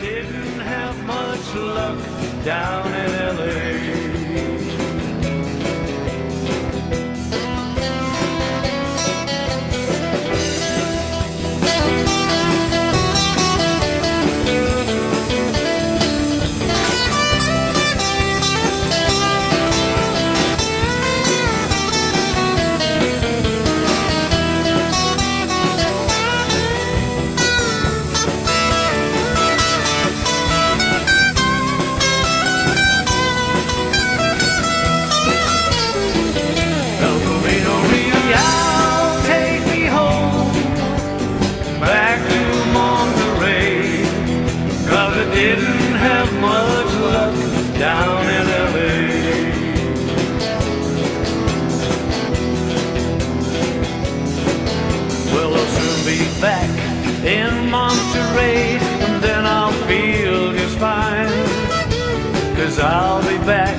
didn't have much luck down in LA. Down in LA. Well, I'll soon be back in Monterey, and then I'll feel just fine, 'cause I'll be back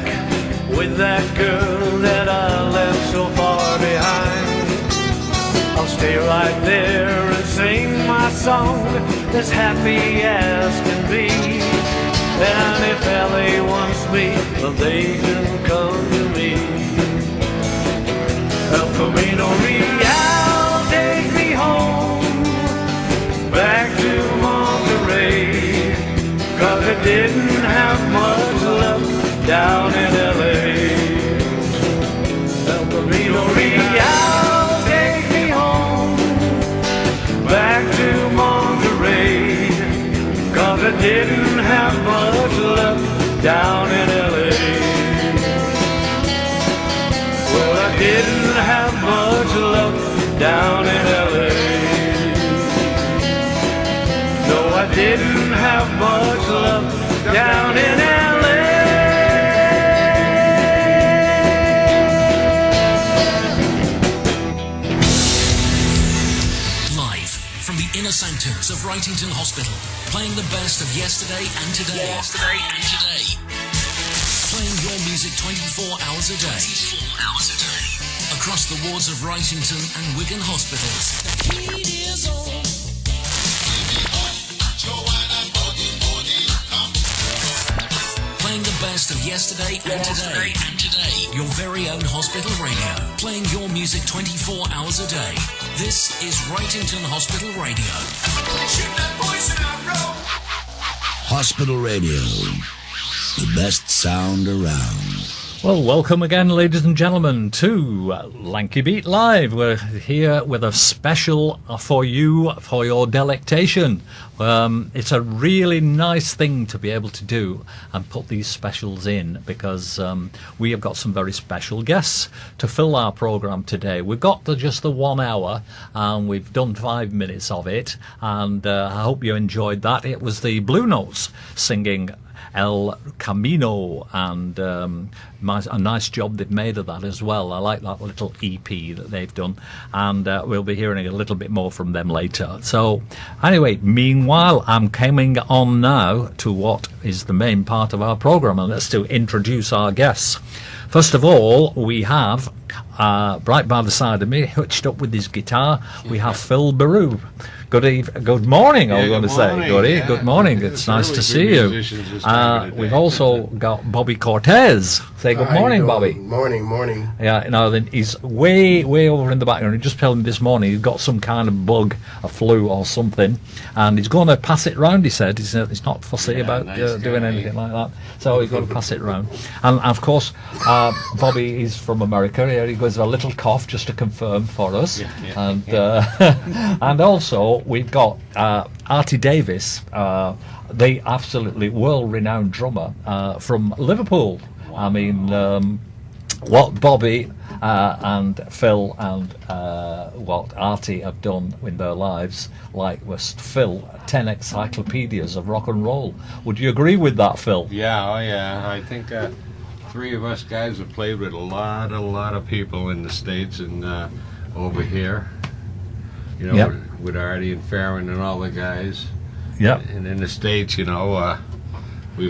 with that girl that I left so far behind. I'll stay right there and sing my song as happy as can be. And if LA wants me, well, they can come to me. El Camino Real, take me home, back to Monterey, 'cause I didn't have much luck down in LA. El Camino Real, take me home, back to Monterey, 'cause I didn't have much luck down in LA. Well, I didn't have much luck down in LA. No, I didn't have much luck down in LA. Live from the inner sanctums of Wrightington Hospital, playing the best of yesterday and today. Playing your music 24 hours a day. Across the wards of Wrightington and Wigan hospitals. Playing the best of yesterday and today. Your very own hospital radio. Playing your music 24 hours a day. This is Wrightington Hospital Radio. Hospital Radio, the best sound around. Well, welcome again, ladies and gentlemen, to Lanky Beat Live. We're here with a special for you, for your delectation. It's a really nice thing to be able to do and put these specials in, because we have got some very special guests to fill our programme today. We've got just the 1 hour, and we've done 5 minutes of it, and I hope you enjoyed that. It was the Blue Notes singing El Camino, and a nice job they've made of that as well. I like that little EP that they've done, and we'll be hearing a little bit more from them later. So anyway, meanwhile, I'm coming on now to what is the main part of our programme, and that's to introduce our guests. First of all, we have right by the side of me, hitched up with his guitar, we have Phil Berube. Good morning, I was going to say. Good morning. It's nice to see you. We've also got Bobbie Cortez. Say good morning, Bobbie. Morning. Yeah, then he's way over in the background. He just told me this morning he's got some kind of bug, a flu or something, and he's going to pass it round. He said he's not fussy about doing anything like that, so he's going to pass it round. And of course, Bobbie is from America. He goes a little cough just to confirm for us, and also we've got Arty Davies, the absolutely world-renowned drummer from Liverpool. Wow. I mean, what Bobbie and Phil and what Arty have done in their lives, like, was fill 10 encyclopedias of rock and roll. Would you agree with that, Phil? Yeah. I think three of us guys have played with a lot of people in the States and over here. You know, with Arty and Farron and all the guys. Yeah. And in the States, we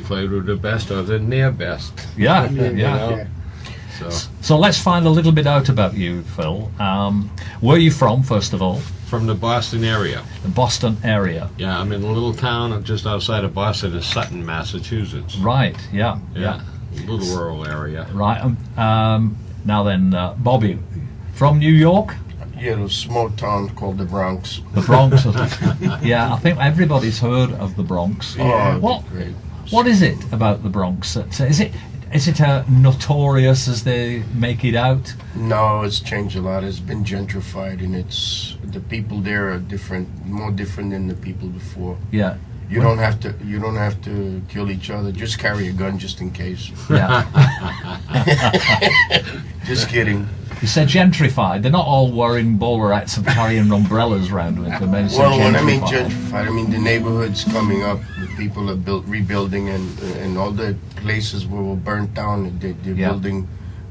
played with the best or the near best. Yeah. So let's find a little bit out about you, Phil. Where are you from, first of all? From the Boston area. The Boston area. Yeah, I'm in a little town just outside of Boston in Sutton, Massachusetts. Right, yeah. A little rural area. Right, now then, Bobbie, from New York? Yeah, a small town called the Bronx. The Bronx. Yeah, I think everybody's heard of the Bronx. Yeah, What is it about the Bronx? Is it notorious as they make it out? No, it's changed a lot. It's been gentrified, and the people there are more different than the people before. Yeah. You don't have to kill each other. Just carry a gun just in case. Yeah. Just kidding. You said gentrified. They're not all wearing bowler hats and carrying umbrellas around with them. Well, when I mean gentrified, I mean the neighborhoods coming up. The people are rebuilding, and all the places where were burnt down, they're building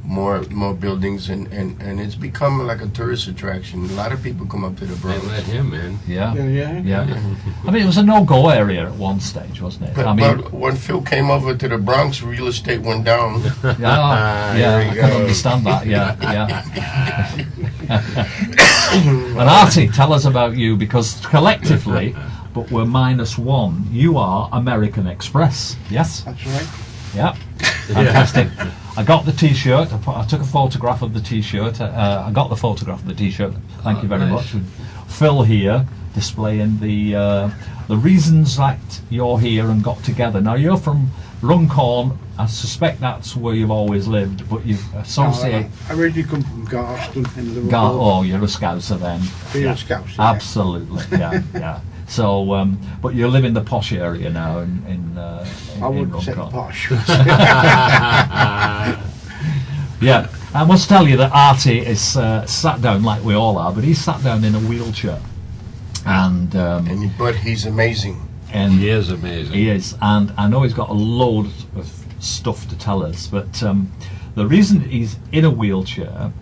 more buildings, and it's become like a tourist attraction. A lot of people come up to the They Bronx. let him in. Yeah. I mean, it was a no-go area at one stage, wasn't it? But when Phil came over to the Bronx, real estate went down. I can understand that. Yeah. And Arty, tell us about you, because collectively, but we're -1. You are American Express. Yes. That's right. Yeah. Fantastic. I got the T-shirt. I took a photograph of the T-shirt. I got the photograph of the T-shirt. Thank you very much. Phil here displaying the reasons that you're here and got together. Now you're from Runcorn. I suspect that's where you've always lived, but you associate. I originally come from Garston in Liverpool. Oh, you're a Scouser then. Field Scouts. Yeah. Absolutely. Yeah. So, but you live in the posh area now in I wouldn't say Runcorn. posh. Yeah, I must tell you that Arty is sat down like we all are, but he's sat down in a wheelchair, But he's amazing. and He is amazing. he is, and I know he's got a load of stuff to tell us. But the reason he's in a wheelchair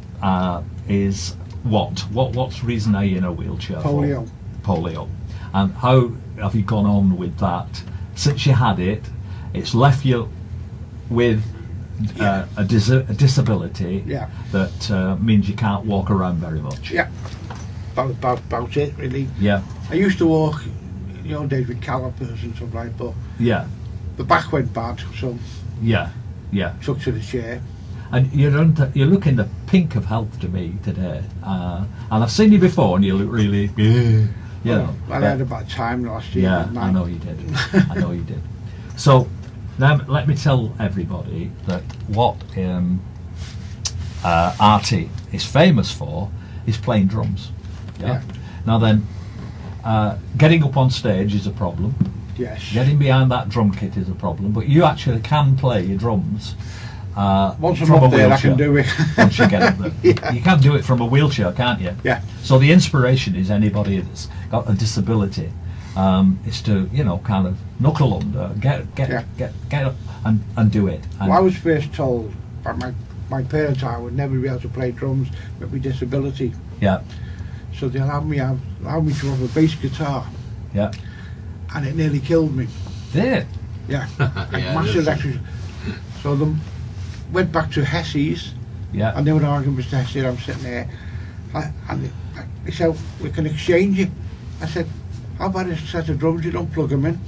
is what's reason are you in a wheelchair? Polio. For? Polio, and how have you gone on with that since you had it? It's left you with a disability Yeah. that means you can't walk around very much. Yeah. About it, really. Yeah. I used to walk in the old days with calipers and stuff like that, but Yeah. the back went bad, so Yeah. took to the chair. And you're looking the pink of health to me today. And I've seen you before, and you look really, you know. I had a bad time last year. Yeah, didn't I know you did. I know you did. So now let me tell everybody that what Arty is famous for is playing drums. Yeah. Now then, getting up on stage is a problem. Yes. Getting behind that drum kit is a problem. But you actually can play your drums. Once I'm from a up there, I wheelchair. can do it. Once you get up there. Yeah. You can do it from a wheelchair, can't you? Yeah. So the inspiration is anybody that's got a disability is to, kind of knuckle under, get up and do it. And Well, I was first told by my parents I would never be able to play drums with my disability. yeah, So they allowed me to have a bass guitar, yeah. and it nearly killed me. There. Yeah. Yeah, Massive that's- electric. So they went back to Hesse's, Yeah. and they were arguing with Hesse, and I'm sitting there, and they said, we can exchange it. I said, how about a set of drums, you don't plug them in?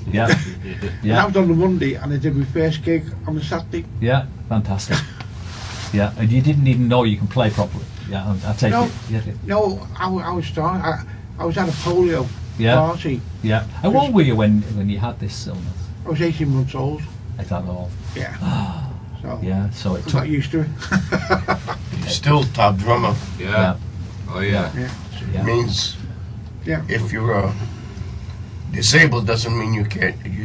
Yeah. And that Yeah. was on the Monday, and I did my first gig on the Saturday. Yeah. Fantastic. Yeah. And you didn't even know you can play properly. Yeah. I take No. it. Yeah. No, I was starting, I was at a polio Yeah. party. Yeah. How old were you when you had this illness? I was 18 months old. I don't know. Yeah. So Yeah. So it I took. got used to it. You're still top drummer. Yeah. Oh yeah. Yeah. Yeah. Means Yeah. if you're disabled doesn't mean you're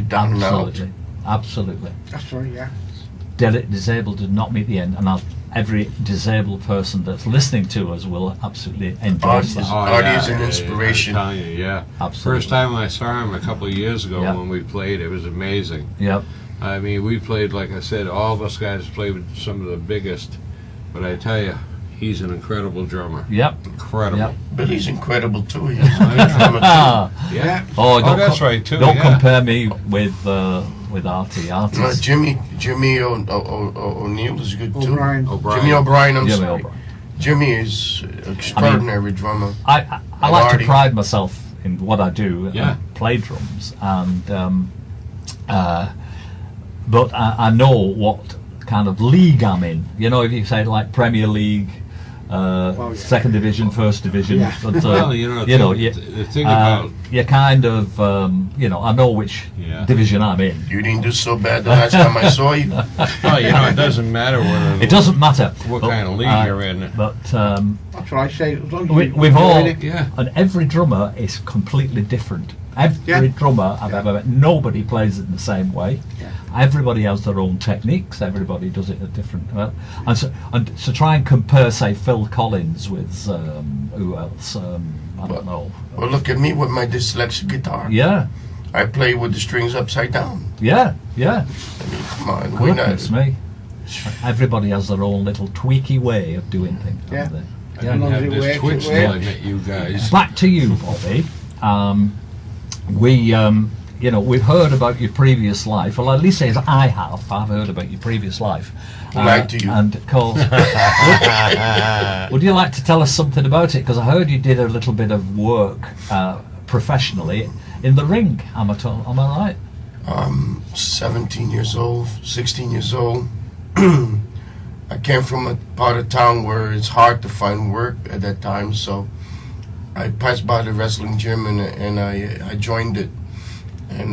down and out. Absolutely. Absolutely. That's right, yeah. Disabled did not meet the end, and every disabled person that's listening to us will absolutely endorse that. Arty is an inspiration. I'm telling you, yeah. Absolutely. First time I saw him a couple of years ago Yeah. when we played, it was amazing. Yep. I mean, we played, like I said, all of us guys played with some of the biggest, but I tell you, he's an incredible drummer. Yep. Incredible. Yep. Billy's incredible too. He's a good drummer too. Ah. Yeah. Oh, don't that's right too. Don't yeah. compare me with Arty. Arty's Jimmy O'Neill is good too. O'Brien. O'Brien. Jimmy O'Brien, I'm Jimmy sorry. O'Brien. Jimmy is extraordinary drummer. I like Arty. to pride myself in what I do. Yeah. And play drums, and but I know what kind of league I'm in. You know, if you say like Premier League, Second Division, First Division. Yeah. But, Well, the thing about you kind of, I know which division I'm in. You didn't do so bad the last time I saw you. well, it doesn't matter It doesn't matter what but, kind of league you're in. But That's what I say. As long as we've all, enjoy it. Yeah. and every drummer is completely different. Every drummer I've ever met, nobody plays it in the same way. Yeah. Everybody has their own techniques. Everybody does it a different way. And so try and compare, say, Phil Collins with who else? I don't know. Well, look at me with my dyslexic guitar. Yeah, I play with the strings upside down. yeah. I mean, come on. We're not, Goodness me. Everybody has their own little tweaky way of doing things. Yeah. Haven't I they? didn't long as have it this works, twitch it till I works. met you guys. Back to you, Bobbie. We've heard about your previous life. Well, at least as I have. I've heard about your previous life. Lied to you. And of course, would you like to tell us something about it? Because I heard you did a little bit of work professionally in the ring. Am I right? 17 years old, 16 years old. I came from a part of town where it's hard to find work at that time, so I passed by the wrestling gym and I joined it. And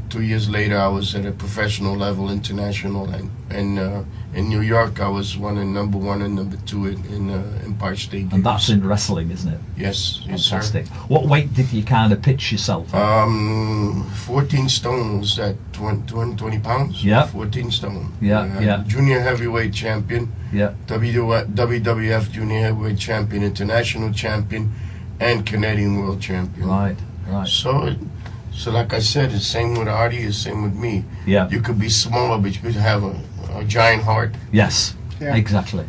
2 years later, I was at a professional level, international, and in New York, I was number one and number two in Empire State Games. And that's in wrestling, isn't it? Yes, Fantastic. sir. What weight did you kind of pitch yourself at? 14 stones at 20 pounds. Yeah. 14 stone. Yeah. Junior heavyweight champion. Yeah. WWF junior heavyweight champion, international champion, and Canadian world champion. Right. So like I said, it's same with Arty, it's same with me. Yeah. You could be smaller, but you could have a giant heart. Yes. Yeah. Exactly.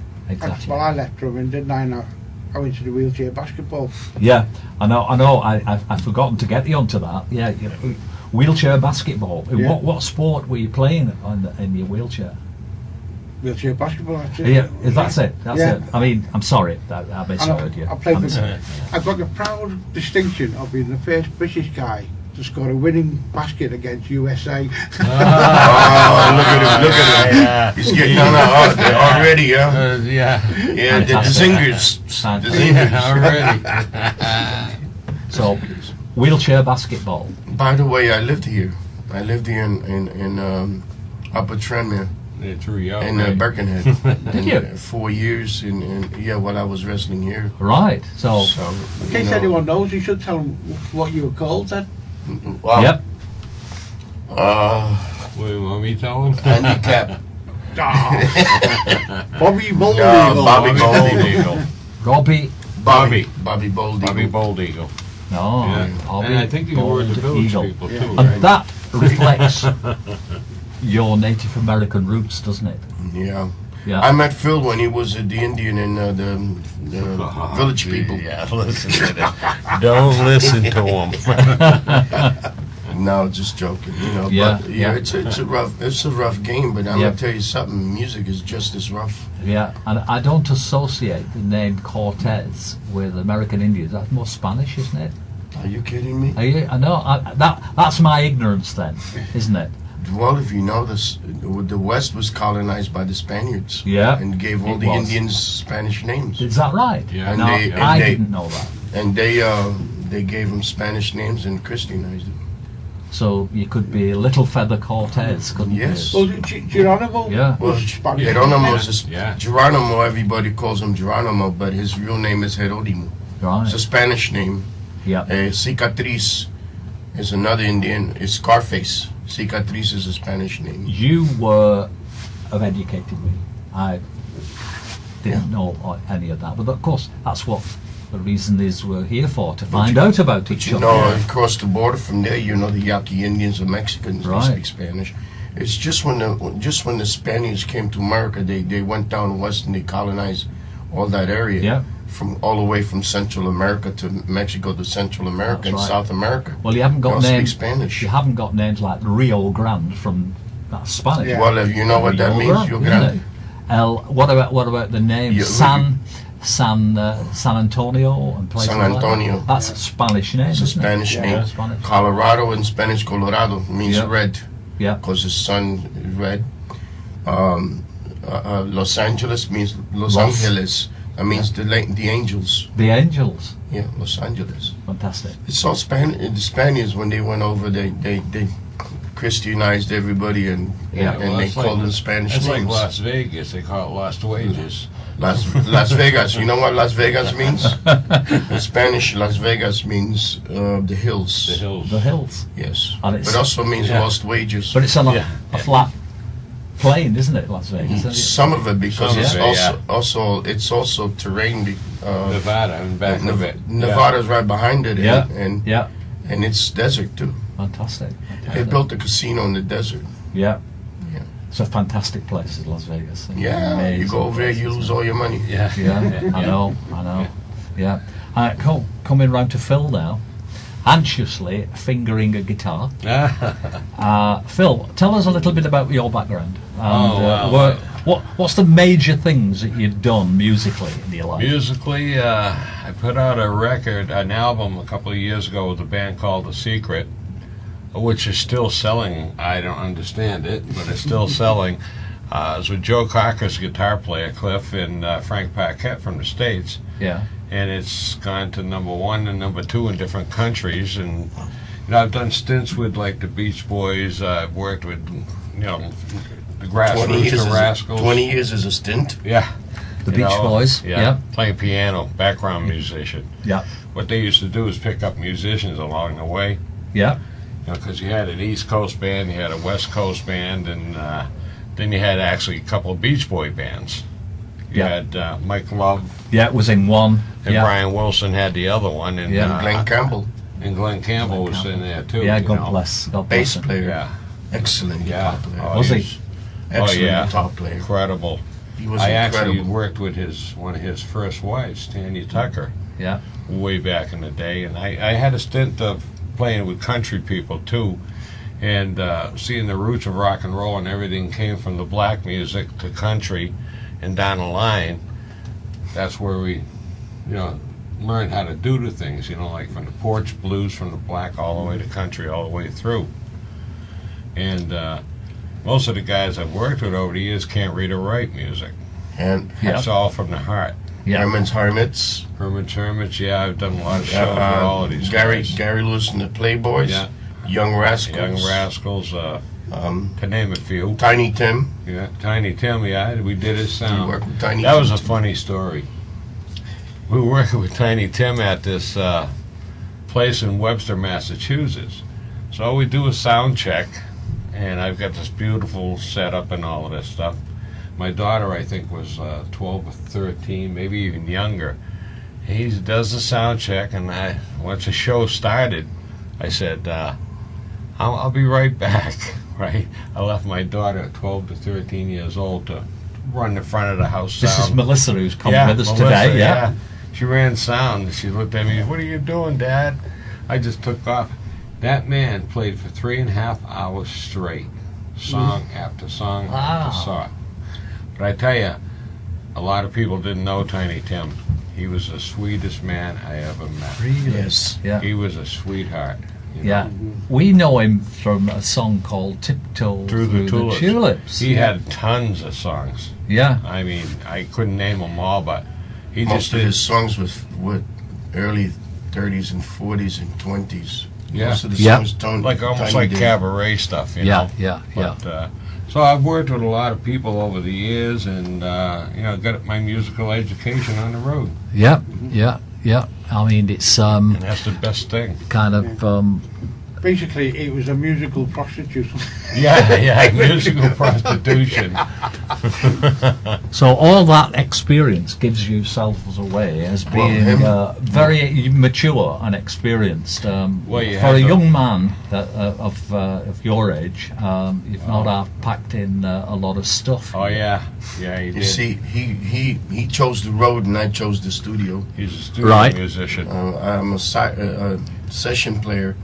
Well, I left drumming, didn't I? Now I went to the wheelchair basketball. Yeah, I know. I've forgotten to get you onto that. Yeah, wheelchair basketball. Yeah. What sport were you playing in your wheelchair? Wheelchair basketball. That's it. Yeah, that's it. That's Yeah. it. I mean, I'm sorry that I misheard you. I played with, I've got the proud distinction of being the first British guy to score a winning basket against USA. Oh, look at him. Yeah. He's getting on already, yeah. Yeah. Yeah, the zingers. The Fantastic. zingers. Already. So, wheelchair basketball. By the way, I lived here. I lived here in Upper Tranmere. Yeah, true, yeah. In right. Birkenhead. Did you? 4 years while I was wrestling here. Right. So, In case anyone knows, you should tell them what you were called then. Wow. yep. Wait, want me telling? Handicap. Bobby Bold No, Eagle. Bobby Bold Gold. Eagle. Robbie. Bobby Bold Bobby Eagle. Bold Eagle. No. Yeah. Bobby And I think you were the Bald village Eagle. people too, And right? that reflects your Native American roots, doesn't it? Yeah. Yeah. I met Phil when he was the Indian and the village people. Yeah, listen to that. Don't listen to him. No, just joking. Yeah, But yeah. it's a rough game. But I'm Yeah. gonna tell you something. Music is just as rough. Yeah, and I don't associate the name Cortez with American Indians. That's more Spanish, isn't it? Are you kidding me? Are you? I know. That's my ignorance then, isn't it? Well, if you know this, the West was colonized by the Spaniards. Yeah, And gave all it the was. Indians Spanish names. Is that right? Yeah. No, And I they- didn't know that. And they gave them Spanish names and Christianized them. So you could be Little Feather Cortez, couldn't Yes. Well, Geronimo Yeah. Well, was Spanish. Geronimo is Yeah. Geronimo. Everybody calls him Geronimo, but his real name is Jerónimo. you? Right. It's a Spanish name. Yeah. Cicatriz is another Indian. It's Scarface. Cicatriz is a Spanish name. You were have educated me. I didn't know any of that, but of course that's what the reason is we're here for, to find out about each You other. know, across the border from there, the Yaqui Indians and Mexicans, Right. they speak Spanish. It's just when the Spaniards came to America, they went down west and they colonized all that area. Yeah. From all the way from Central America to Mexico to Central America That's and right. South America. Well, you haven't They got all speak names. Spanish. You haven't got names like Rio Grande from that's Spanish. Yeah. Well, if you know what that Rio means, Grande, you're isn't gonna. it? What about the name Yeah, San San Antonio and places San like Antonio. that. That's a Spanish name, It's a isn't it? Spanish Yeah, name. Spanish. Colorado in Spanish, Colorado means Yeah. red, Yeah. because the sun is red. Los Angeles means Los Los. Angeles. That means the angels. The Angels. Yeah, Los Angeles. Fantastic. It's all the Spaniards, when they went over, they Christianized everybody, and Yeah, and well, they it's called like- them Spanish It's like names. Las Vegas. They call it Lost Wages. Las Vegas. You know what Las Vegas means? In Spanish, Las Vegas means the hills. The hills. The hills. Yes. And it's- But also means Yeah. lost wages. But it's on Yeah. a flat plain, isn't it, Las Vegas? Isn't it? Some of it, because Some of it's it, it's also terrain. Nevada and back of it. Nevada's right behind it, Yeah. and Yeah. and it's desert too. Fantastic. They Fantastic. built a casino in the desert. Yeah. Yeah. It's a fantastic place, Las Vegas. Yeah, Amazing you go over there, you place, lose isn't all your money. Yeah. it? Yeah, I know. Yeah. Coming round to Phil now, anxiously fingering a guitar. Phil, tell us a little bit about your background. And, wow. what's the major things that you've done musically in your life? Musically, I put out an album a couple of years ago with a band called The Secret, which is still selling. I don't understand it, but it's still selling. It's with Joe Cocker's guitar player, Cliff, and Frank Paquette from the States. Yeah. And it's gone to #1 and #2 in different countries. And I've done stints with like the Beach Boys. I've worked with, the 20 years, Grassroots, the is Rascals. 20 years is a stint. Yeah. The You Beach know, Boys. Yeah. Yeah. Playing piano, background musician. Yeah. What they used to do is pick up musicians along the way. Yeah. Because you had an East Coast band, you had a West Coast band, and then you had actually a couple of Beach Boy bands. You Yeah. had Mike Love Yeah, it was in one. and Yeah. Brian Wilson had the other one, and Yeah. Glenn Campbell, and Glenn Campbell Glenn was in there too. Yeah, you God know. bless. God bless bass him. player, Yeah, excellent yeah. guitar player. Oh, Was he? he's Excellent yeah. guitar player. incredible. He was I actually incredible. worked with one of his first wives, Tanya Tucker, Yeah. way back in the day, and I had a stint of playing with country people too, and seeing the roots of rock and roll, and everything came from the black music to country and down the line. That's where we learned how to do the things, like from the porch blues, from the black all the way to country, all the way through. And most of the guys I've worked with over the years can't read or write music. And Yeah. It's all from the heart. Yeah. Herman's Hermits, Hermits, yeah, I've done a lot of shows with all of these Gary guys. Lewis and the Playboys, Yeah. Young Rascals, Young Rascals, to name a few. Tiny Tim. Yeah, Tiny Tim, yeah, we did his You sound. worked with Tiny That Tim. was a funny story. We were working with Tiny Tim at this place in Webster, Massachusetts. So we do a sound check, and I've got this beautiful setup and all of this stuff. My daughter, I think, was 12 or 13, maybe even younger. He does the sound check, and once the show started, I said, I'll be right back, right? I left my daughter at 12 to 13 years old to run the front of the house This is sound. Melissa who's come Yeah, with us Melissa, today. Yeah. She ran sound, and she looked at me, "What are you doing, Dad?" I just took off. That man played for 3.5 hours straight, song after song Wow. after song. But I tell you, a lot of people didn't know Tiny Tim. He was the sweetest man I ever met. Really? Yes. Yeah. He was a sweetheart. you know. Yeah. We know him from a song called Tiptoe Through the Tulips. He Yeah. had tons of songs. Yeah. I mean, I couldn't name them all, but he Most just of did. his songs with early 30s and 40s and 20s. Yeah. Most of the Yeah. songs don't. Like almost Tiny like did. cabaret stuff, you Yeah. know. Yeah. Yeah. But, so I've worked with a lot of people over the years, and got my musical education on the road, Yeah. Yeah. Yeah. I mean, it's and that's the best thing. kind of Basically, it was a musical prostitute. Yeah, musical prostitution. so all that experience gives you yourself away as Well, being him- very mature and experienced. Well, you for have a to- young man of your age, you've not have packed in a lot of stuff. Oh yeah, he You did. see, he chose the road and I chose the studio. He's a studio Right. musician. I'm a session player.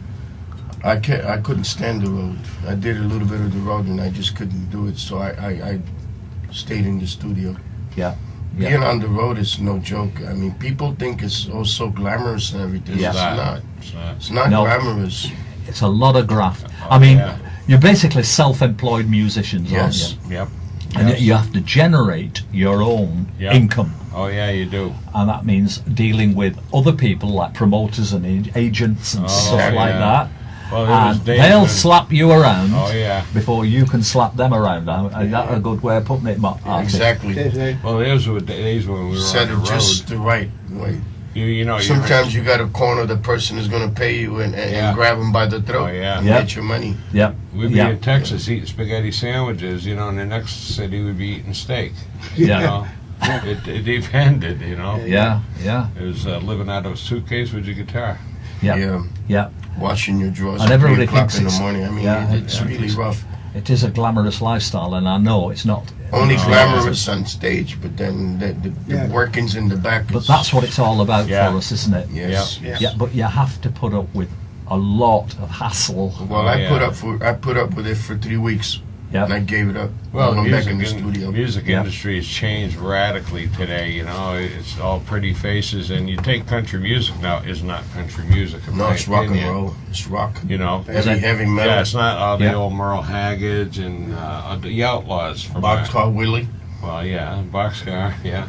I couldn't stand the road. I did a little bit of the road and I just couldn't do it. So I stayed in the studio. Yeah. being on the road is no joke. I mean, people think it's all so glamorous and everything. Yeah. It's not. It's not No. glamorous. It's a lot of graft. I mean, yeah. you're basically self-employed musicians, Yes. aren't you? Yep. And Yes. you have to generate your own Yeah. income. Oh yeah, you do. And that means dealing with other people like promoters and agents and stuff like yeah. that. Well, there was And days they'll when- slap you around Oh yeah. before you can slap them around. Is that a good way of putting it, Mark? Exactly. Well, those were days when we were Said on the it road. just the right way. You know. Sometimes you got to corner the person who's going to pay you and Yeah. grab him by the throat Oh, yeah. and Yeah. get your money. Yep. We'd be Yeah. in Texas eating spaghetti sandwiches, you know, and the next city we'd be eating steak. Yeah. You know, it depended, you know. Yeah. Yeah. It was living out of a suitcase with your guitar. Yeah. Yeah. Yeah. Washing your drawers And at everybody 3 o'clock thinks in the it's- morning. I mean, yeah, it's really rough. It is a glamorous lifestyle, and I know it's not. Only No. glamorous on stage, but then the Yeah. workings in the back. But is- that's what it's all about Yeah. for us, isn't it? Yes. Yeah. Yeah, but you have to put up with a lot of hassle. Well, Oh, I yeah. put up with it for 3 weeks, and I Yeah. gave it up. Well, I'm the back in music, the studio. music Yeah. industry has changed radically today. You know, it's all pretty faces, and you take country music now is not country music. In No, my it's rock and opinion. roll. It's rock. You know, Heavy metal. yeah, it's not all the Yeah. old Merle Haggards and the Outlaws from Boxcar Willie. Well, yeah, Boxcar, yeah.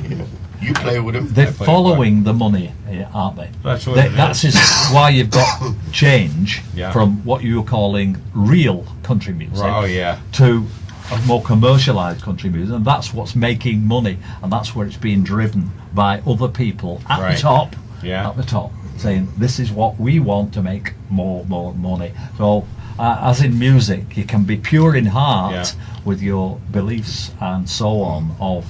You play with him. They're I play following the money, aren't they? That's what They- it that's is. why you've got change Yeah. from what you're calling real country music Oh yeah, to a more commercialized country music, and that's what's making money, and that's where it's being driven by other people at Right. the top. Yeah. At the top, saying this is what we want to make more money. So, as in music, you can be pure in heart Yeah. with your beliefs and so on of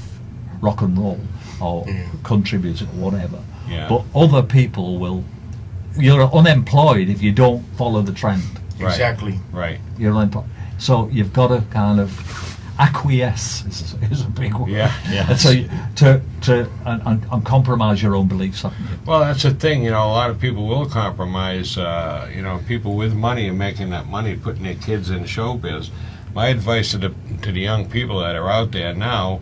rock and roll or country music or whatever. Yeah. But other people will. You're unemployed if you don't follow the trend. Right. Exactly. right. You're unemployed. So you've got to kind of acquiesce is a big word. Yeah, yeah. And so and compromise your own beliefs, haven't you? Well, that's the thing. You know, a lot of people will compromise. You know, people with money and making that money, putting their kids in showbiz. My advice to the young people that are out there now: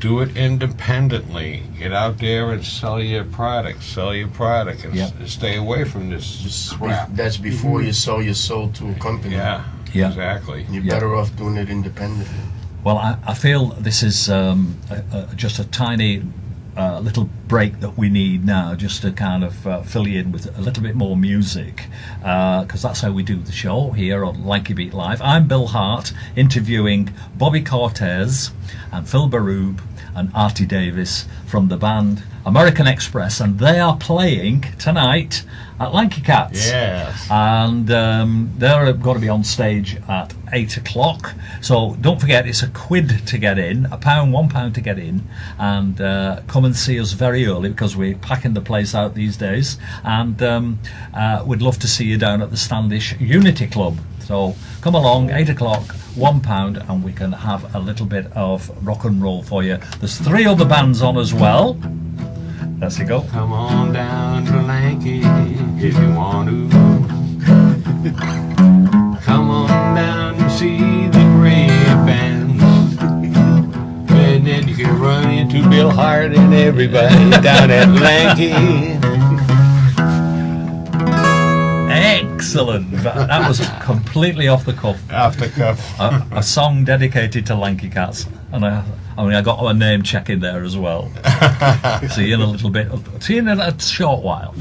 do it independently. Get out there and sell your product. Sell your product and Yep. stay away from this Just crap. that's before you sell your soul to a company. Yeah, Yeah. exactly. You're Yeah. better off doing it independently. Well, I feel this is just a tiny little break that we need now, just to kind of fill you in with a little bit more music, because that's how we do the show here on Lanky Beat Live. I'm Bill Hart, interviewing Bobbie Cortez and Phil Berube and Arty Davies from the band American Express, and they are playing tonight at Lanky Cats. Yes. And they're going to be on stage at 8 o'clock. So don't forget, it's £1 to get in, £1 to get in, and come and see us very early because we're packing the place out these days. And we'd love to see you down at the Standish Unity Club. So come along, 8 o'clock, £1, and we can have a little bit of rock and roll for you. There's 3 other bands on as well. Let's go. Come on down to Lanky if you want to. Come on down and see the great bands. And then you can run into Bill Hart and everybody down at Lanky. Excellent. That was completely off the cuff. Off the cuff. A song dedicated to Lanky Cats, and I got my name check in there as well. See you in a little bit. See you in a short while.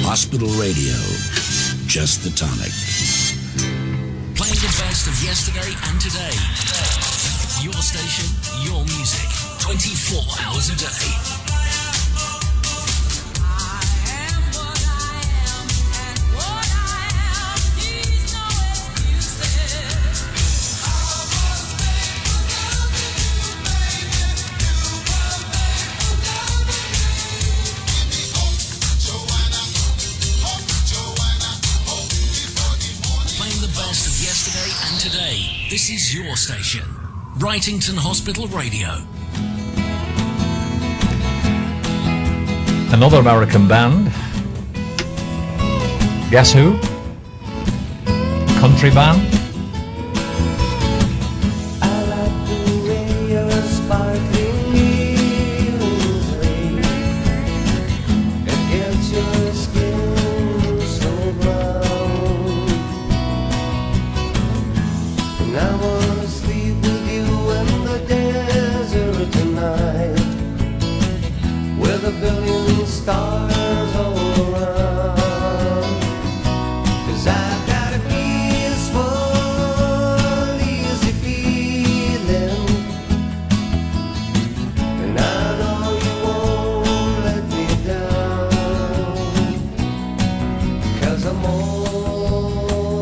Hospital Radio, just the tonic. Playing the best of yesterday and today. Your station, your music, 24 hours a day. And today, this is your station, Wrightington Hospital Radio. Another American band. Guess who? Country band. I like the way you're sparkling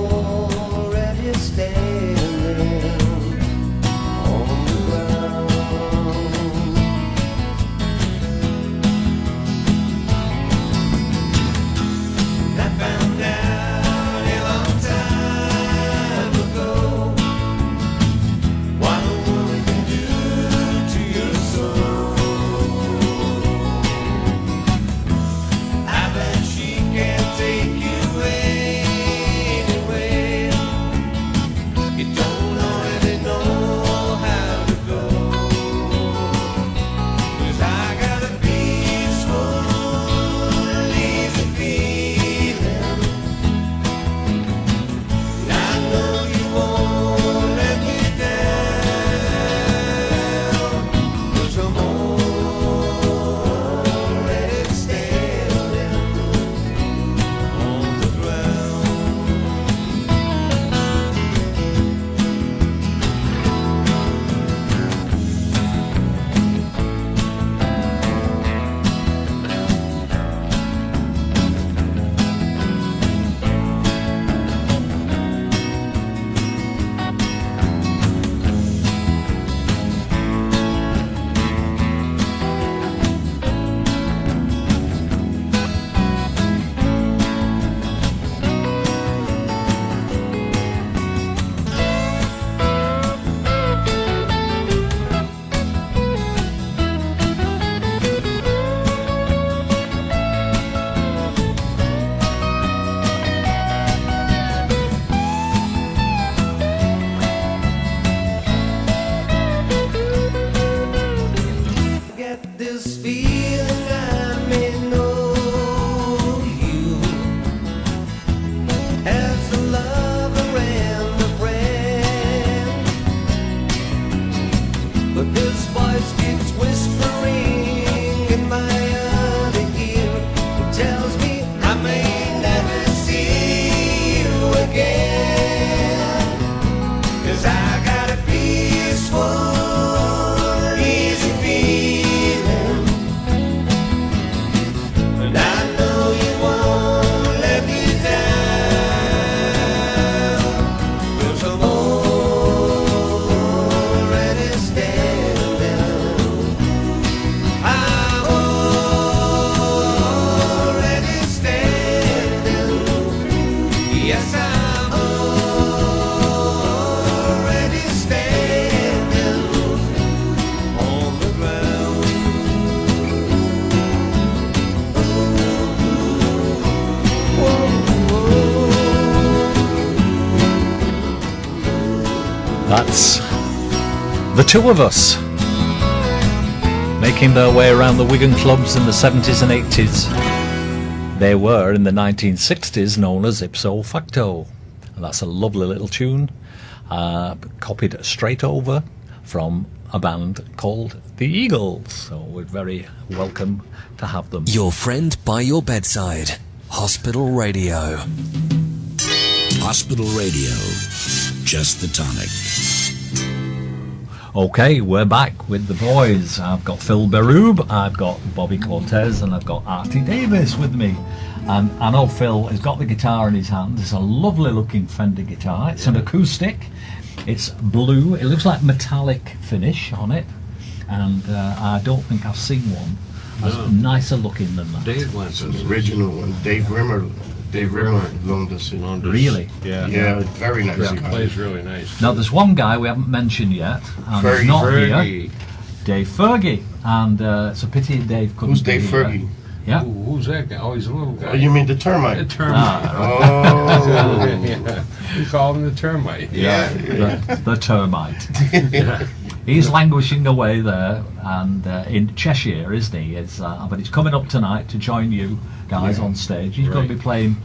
already standing on the ground. I found out a long time ago what a woman can do to your soul. I bet she can take you anywhere. You don't already know how to go. 'Cause I got a peaceful, easy feeling. And I know you won't let me down. 'Cause I'm already standing on the ground. Get this feeling I may know you as a lover and a friend, but this voice keeps whispering in my other ear. It tells me I may never see you again. 'Cause I got a peaceful, easy feeling. And I know you won't let me down. 'Cause I'm already standing. I'm already standing. Yes, I'm already standing on the ground. That's the two of us making their way around the Wigan clubs in the 70s and 80s. They were in the 1960s known as Ipso Facto. And that's a lovely little tune, copied straight over from a band called the Eagles. So we're very welcome to have them. Your friend by your bedside. Hospital Radio. Hospital Radio, just the tonic. Okay, we're back with the boys. I've got Phil Berube, I've got Bobbie Cortez, and I've got Arty Davies with me. And I know Phil has got the guitar in his hand. It's a lovely looking Fender guitar. It's an acoustic. It's blue. It looks like metallic finish on it. And I don't think I've seen one that's nicer looking than that. Dave wants It's us. an original one. Dave Rimmer loaned us in. Really? Yeah. Yeah, very nice He guy. plays really nice. Now there's one guy we haven't mentioned yet, and he's Fergie. not here. Fergie. Dave Fergie. And it's a pity Dave couldn't Who's be Dave here. Fergie? Yeah. Who's that guy? Oh, he's a little guy. Oh, you mean the termite? The termite. Oh. Yeah. We call him the termite. Yeah. The termite. He's languishing away there, and in Cheshire, isn't he? But he's coming up tonight to join you guys on stage. He's going to be playing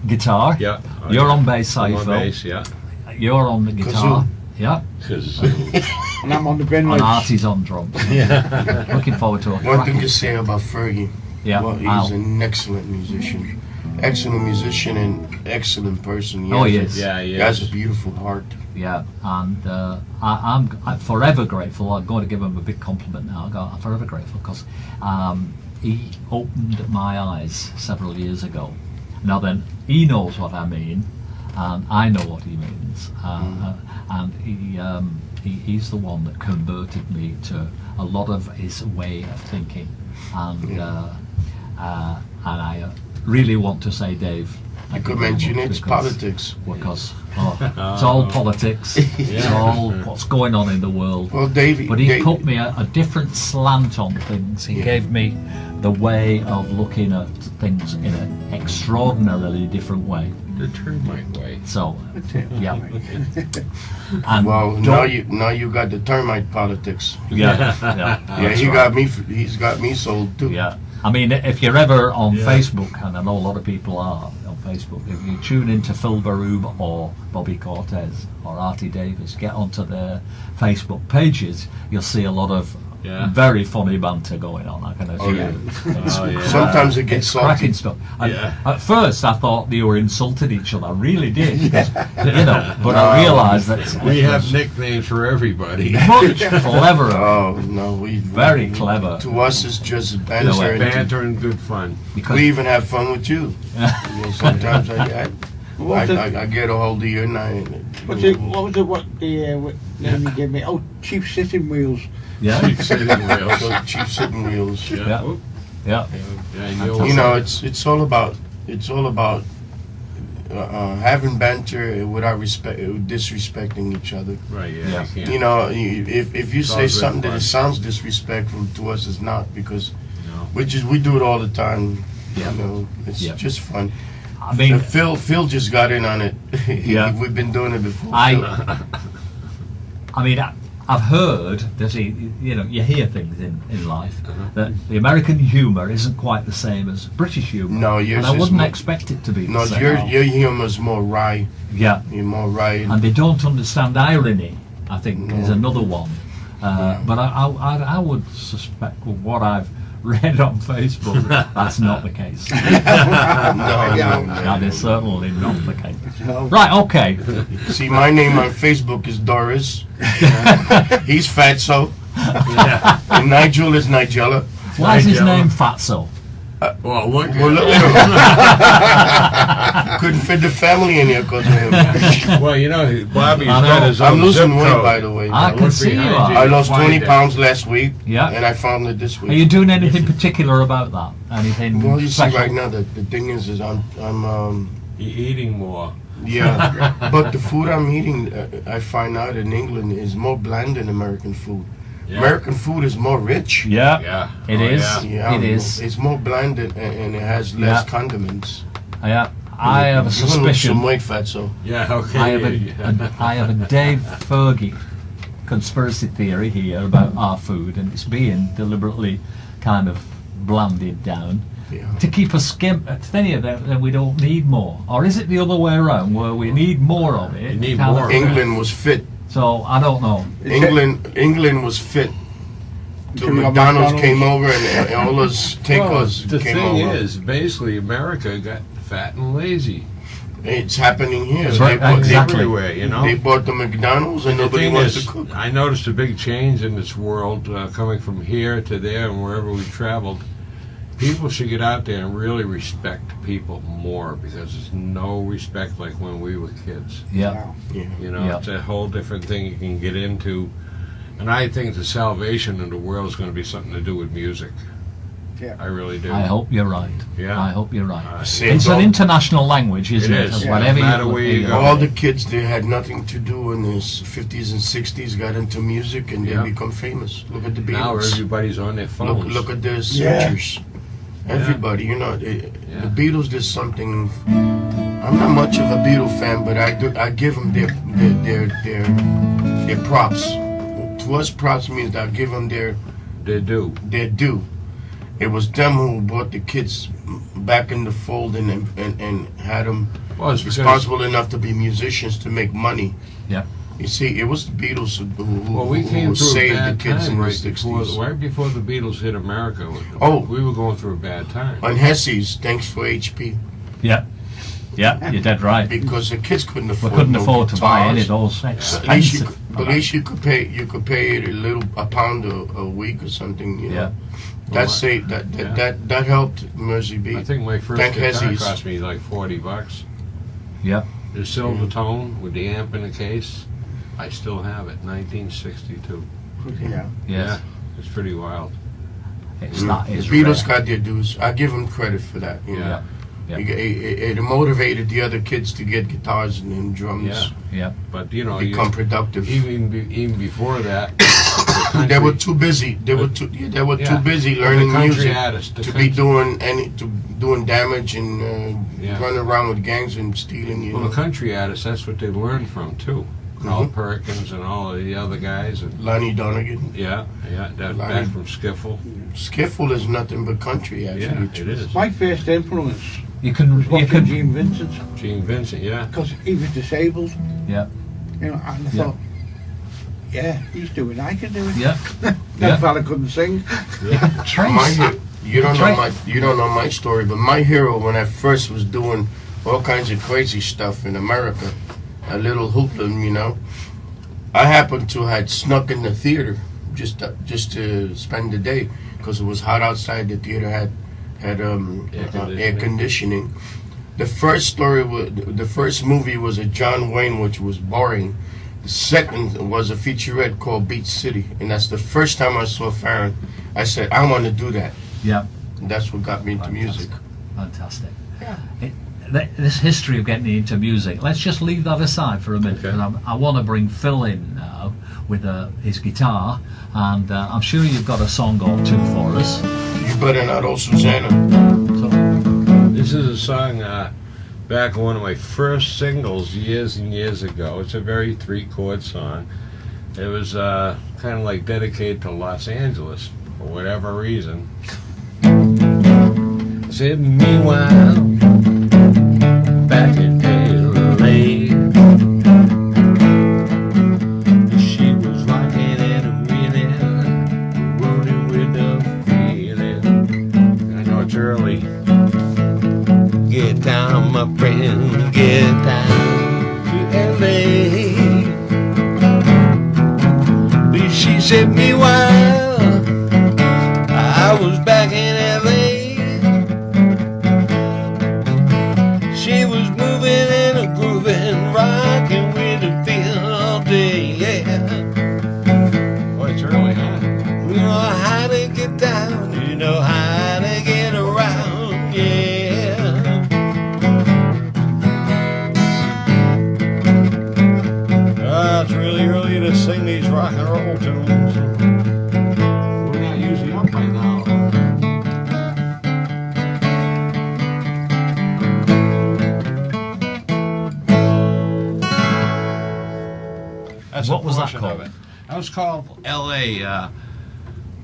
guitar. Yeah. You're on bass, I'm Phil. on bass, yeah. You're on the guitar. Kazoo. Yeah. Kazoo. And I'm on the bin And list. Arty's on drums. Yeah. Looking forward to it. One thing to say about Fergie. Yeah. Well, he's an excellent musician. Excellent musician and excellent person. Oh, he has is. Yeah, He he has is. a beautiful heart. Yeah, and I'm forever grateful. I'm going to give him a big compliment now. I'm forever grateful because he opened my eyes several years ago, Now then, he knows what I mean, and I know what he means, and he's the one that converted me to a lot of his way of thinking, and I really want to say, Dave, You could mention it's politics. Because it's all politics. It's all what's going on in the world. Well, Davey, but he put me a different slant on things. He gave me the way of looking at things in an extraordinarily different way. The termite way. So, yeah. And well, now you got the termite politics. Yeah, He's got me sold too. Yeah. I mean, if you're ever on Facebook, and I know a lot of people are on Facebook, if you tune into Phil Berube or Bobbie Cortez or Arty Davies, get onto their Facebook pages, you'll see a lot of very funny banter going on, I can assure you. Sometimes it gets salty. Cracking stuff. At first I thought they were insulting each other, I really did, because, but I realised that we have nicknames for everybody. Much cleverer. Oh no, very clever. To us, it's just banter. Banter and good fun. Because we even have fun with you. Sometimes I get a hold of you and what the name you gave me? Oh, cheap sitting wheels. Yeah. Cheap sitting wheels. Cheap sitting wheels. Yeah. You know, it's all about having banter without disrespecting each other. Right. You know, if you say something that sounds disrespectful to us, it's not, because we do it all the time. You know, it's just fun. I mean, Phil just got in on it. We've been doing it before. I mean, I've heard that you hear things in life that the American humour isn't quite the same as British humour. No, yours and I is wouldn't more, expect it to be. No, the same. your humour's more wry. Yeah, you're more wry, and they don't understand irony. I think is another one. But I would suspect with what I've read on Facebook, that's not the case. That is certainly not the case. Right, okay. See, my name on Facebook is Doris. He's Fatso. And Nigel is Nigella. Why is his name Fatso? Well, look. Couldn't fit the family in here because of him. Well, Bobbie's got his own I'm losing zip weight, code. by the way. I can see you are. I lost 20 pounds last week. Yeah. And I found it this week. Are you doing anything particular about that? Anything Well, you special? see, right now, the thing is I'm You're eating more. Yeah, but the food I'm eating, I find out in England, is more bland than American food. Yeah. American food is more rich. Yeah, it is. Yeah, it is. It's more bland and it has less condiments. Yeah, I have a suspicion. Some weight, Fatso. Yeah, okay. I have a Dave Fergie conspiracy theory here about our food, and it's being deliberately kind of blanded down. To keep us thinner than we don't need more, or is it the other way around where we need more of it? You need more. England was fit. So I don't know. England was fit. Till McDonald's came over and all those takeouts came over. The thing is, basically, America got fat and lazy. It's happening here. That's right, exactly. Everywhere, They bought the McDonald's and nobody wants to cook. I noticed a big change in this world coming from here to there and wherever we traveled. People should get out there and really respect people more, because there's no respect like when we were kids. It's a whole different thing you can get into. And I think the salvation of the world is going to be something to do with music. Yeah, I really do. I hope you're right. Yeah, I hope you're right. It's an international language, isn't it? Is. Whatever no matter where you go. All the kids that had nothing to do in the 50s and 60s got into music and they become famous. Look at the Beatles. Now everybody's on their phones. Look at their searchers. Everybody, the Beatles did something. I'm not much of a Beatle fan, but I give them their props. To us, props means I give them their due. It was them who brought the kids back in the fold and had them responsible enough to be musicians to make money. Yeah. You see, it was the Beatles who came through saved a bad the kids time in the right 60s. Right before the Beatles hit America. We were going through a bad time. On Hesse's, thanks for HP. Yeah, you're dead right. Because the kids couldn't afford. We couldn't afford to buy any of those expensive. At least you could pay a £1 a week or something. You know. That saved that helped Mersey Beat. I think my first Thank guitar Hezzy's. cost me like $40. Yep. The silver tone with the amp in the case. I still have it, 1962. Yeah. Yes. It's pretty wild. It's that The is Beatles rare. got their dues. I give them credit for that. You know? Yeah. Yeah. It motivated the other kids to get guitars and drums. Yeah. Yeah. But you know, Become productive. even before that, the country, They were too busy. They were too busy the learning country music artists, the to country, be doing damage and Yeah. running around with gangs and stealing. You well, know, the country artists, that's what they learned from too. Carl Perkins and all of the other guys, and Lonnie Donegan. that Lonnie. back from Skiffle. Skiffle is nothing but country, actually. Yeah, it is. My first influence You can. was You watching can. Gene Vincent, Gene Vincent, yeah. because he was disabled, Yeah. you know, and I Yeah. thought, yeah, he's doing it, I can do it. Yeah. That Yeah. fella couldn't sing. My Trace. you don't know Trace. you don't know my story, but my hero when I first was doing all kinds of crazy stuff in America, a little hoopla, you know. I happened to had snuck in the theater just to spend the day because it was hot outside. The theater had air conditioning. The first the first movie was a John Wayne, which was boring. The second was a featurette called Beach City, and that's the first time I saw Farron. I said, I want to do that. Yeah. And that's what got me into music. Fantastic. This history of getting into music, let's just leave that aside for a minute. Okay. And I want to bring Phil in now with his guitar, and I'm sure you've got a song or two for us. You better not owe Susanna. So, This is a song back on one of my first singles years and years ago. It's a very 3-chord song. It was kind of like dedicated to Los Angeles for whatever reason. Said meanwhile, back in LA, she was rocking and reeling, rolling with the feeling. I know it's early. Get down, my friend, get down to LA. She said, meanwhile, I was back in LA. She was moving and a grooving, rocking with the feel all day, yeah. Boy, it's early, huh? You know how to get down, you know how to get around, yeah. It's really early to sing these rock and roll tunes. We're not usually up by now. That's What a was that portion called? of it. That was called L.A.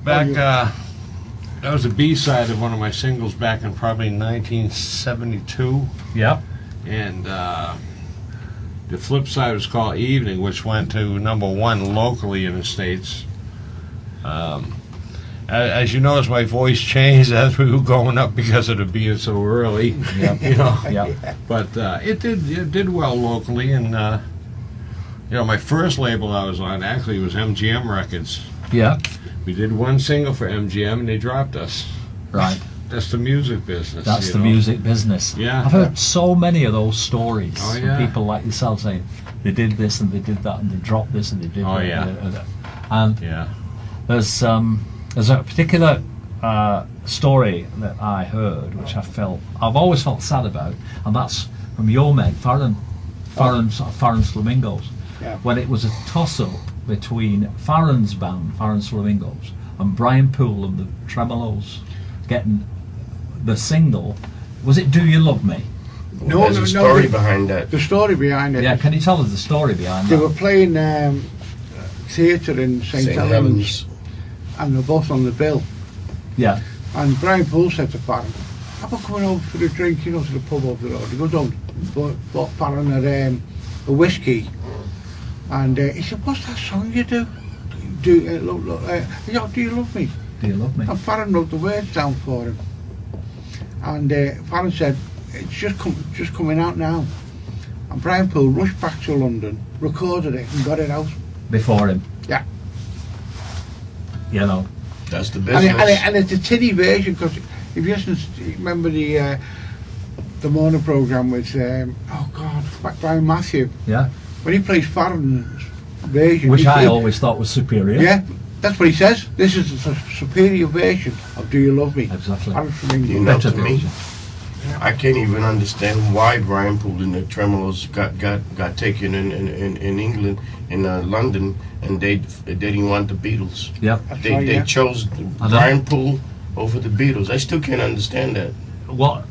That was the B-side of one of my singles back in probably 1972. yeah. And the flip side was called Evening, which went to #1 locally in the States. As you notice, my voice changed as we were going up because of it being so early. Yeah. You know, Yeah. but it did well locally, and you know, my first label I was on actually was MGM Records. Yeah. We did one single for MGM, and they dropped us. Right. That's the music business. That's you the know? music business. Yeah. I've heard so many of those stories Oh, from yeah. people like yourself saying they did this and they did that and they dropped this and they did Oh, that. yeah. And Yeah. there's a particular story that I heard which I've always felt sad about, and that's from your mate Farron's Flamingos. Yeah. When it was a toss-up between Farron's band, Farron's Flamingos, and Brian Poole and the Tremolos getting the single. Was it Do You Love Me? No, There's no, a no, story the- behind that. The story behind it. Yeah, can you tell us the story behind They that? were playing theatre in St. St. Helens, and they're both on the bill. Yeah, And Brian Poole said to Farron, how about coming over for a drink, you know, to the pub over the road? He goes out, bought Farron a whiskey. And he said, what's that song you do? Do you love me? Do You Love Me? And Farron wrote the words down for him. And Farron said, it's just coming out now. And Brian Poole rushed back to London, recorded it and got it out. Before him. Yeah. You know, That's the And, business. and it's a tinny version, because if you listen, remember the morning programme with, Brian Matthew, Yeah. when he plays Farron's version. Which I he- always thought was superior. Yeah, that's what he says. This is a superior version of Do You Love Me? Exactly. Farron's from England. You know, Better to me, version. I can't even understand why Brian Poole and the Tremolos got taken in England, in London, and they didn't want the Beatles. Yeah. That's They right, yeah. chose I know. Brian Poole over the Beatles. I still can't understand that. What?